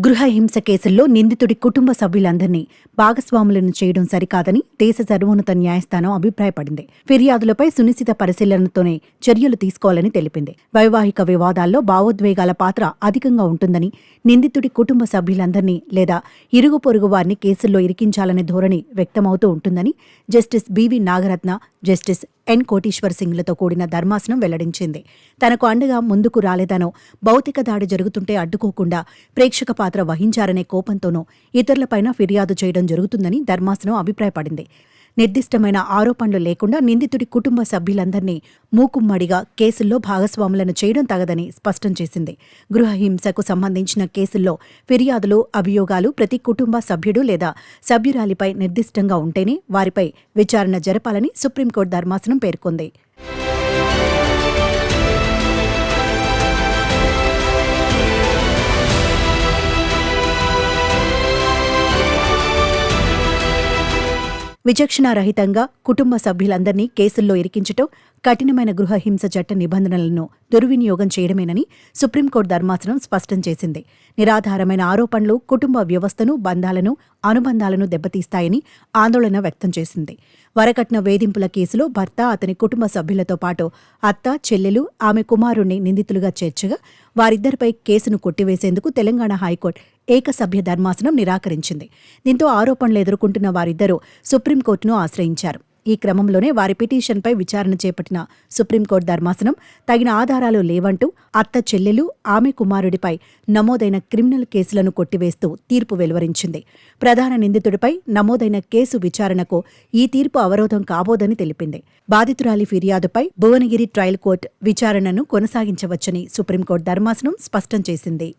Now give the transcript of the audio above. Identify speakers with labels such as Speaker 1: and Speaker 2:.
Speaker 1: గృహ హింస కేసుల్లో నిందితుడి కుటుంబ సభ్యులందరినీ భాగస్వాములను చేయడం సరికాదని దేశ సర్వోన్నత న్యాయస్థానం అభిప్రాయపడింది. ఫిర్యాదులపై సునిశ్చిత పరిశీలనతోనే చర్యలు తీసుకోవాలని తెలిపింది. వైవాహిక వివాదాల్లో భావోద్వేగాల పాత్ర అధికంగా ఉంటుందని, నిందితుడి కుటుంబ సభ్యులందరినీ లేదా ఇరుగు పొరుగు వారిని కేసుల్లో ఇరికించాలనే ధోరణి వ్యక్తమవుతూ ఉంటుందని justice B V Nagarathna, justice N Koteshwar సింగ్లతో కూడిన ధర్మాసనం వెల్లడించింది. తనకు అండగా ముందుకు రాలేదనో, భౌతిక దాడి జరుగుతుంటే అడ్డుకోకుండా ప్రేక్షక పాత్ర వహించారనే కోపంతోనో ఇతరులపైన ఫిర్యాదు చేయడం జరుగుతుందని ధర్మాసనం అభిప్రాయపడింది. నిర్దిష్టమైన ఆరోపణలు లేకుండా నిందితుడి కుటుంబ సభ్యులందరినీ మూకుమ్మడిగా కేసుల్లో భాగస్వాములను చేయడం తగదని స్పష్టం చేసింది. గృహ హింసకు సంబంధించిన కేసుల్లో ఫిర్యాదులు, అభియోగాలు ప్రతి కుటుంబ సభ్యుడు లేదా సభ్యురాలిపై నిర్దిష్టంగా ఉంటేనే వారిపై విచారణ జరపాలని సుప్రీంకోర్టు ధర్మాసనం పేర్కొంది. విచక్షణారహితంగా కుటుంబ సభ్యులందరినీ కేసుల్లో ఇరికించటం కఠినమైన గృహ హింస చట్ట నిబంధనలను దుర్వినియోగం చేయడమేనని సుప్రీంకోర్టు ధర్మాసనం స్పష్టం చేసింది. నిరాధారమైన ఆరోపణలు కుటుంబ వ్యవస్థను, బంధాలను, అనుబంధాలను దెబ్బతీస్తాయని ఆందోళన వ్యక్తం చేసింది. వరకట్న వేధింపుల కేసులో భర్త, అతని కుటుంబ సభ్యులతో పాటు అత్త, చెల్లెలు, ఆమె కుమారుణ్ణి నిందితులుగా చేర్చగా వారిద్దరిపై కేసును కొట్టివేసేందుకు తెలంగాణ హైకోర్టు ఏకసభ్య ధర్మాసనం నిరాకరించింది. దీంతో ఆరోపణలు ఎదుర్కొంటున్న వారిద్దరూ సుప్రీంకోర్టును ఆశ్రయించారు. ఈ క్రమంలోనే వారి పిటిషన్పై విచారణ చేపట్టిన సుప్రీంకోర్టు ధర్మాసనం తగిన ఆధారాలు లేవంటూ అత్త, చెల్లెలు, ఆమె కుమారుడిపై నమోదైన క్రిమినల్ కేసులను కొట్టివేస్తూ తీర్పు వెలువరించింది. ప్రధాన నిందితుడిపై నమోదైన కేసు విచారణకు ఈ తీర్పు అవరోధం కాబోదని తెలిపింది. బాధితురాలి ఫిర్యాదుపై భువనగిరి ట్రయల్ కోర్టు విచారణను కొనసాగించవచ్చని సుప్రీంకోర్టు ధర్మాసనం స్పష్టం చేసింది.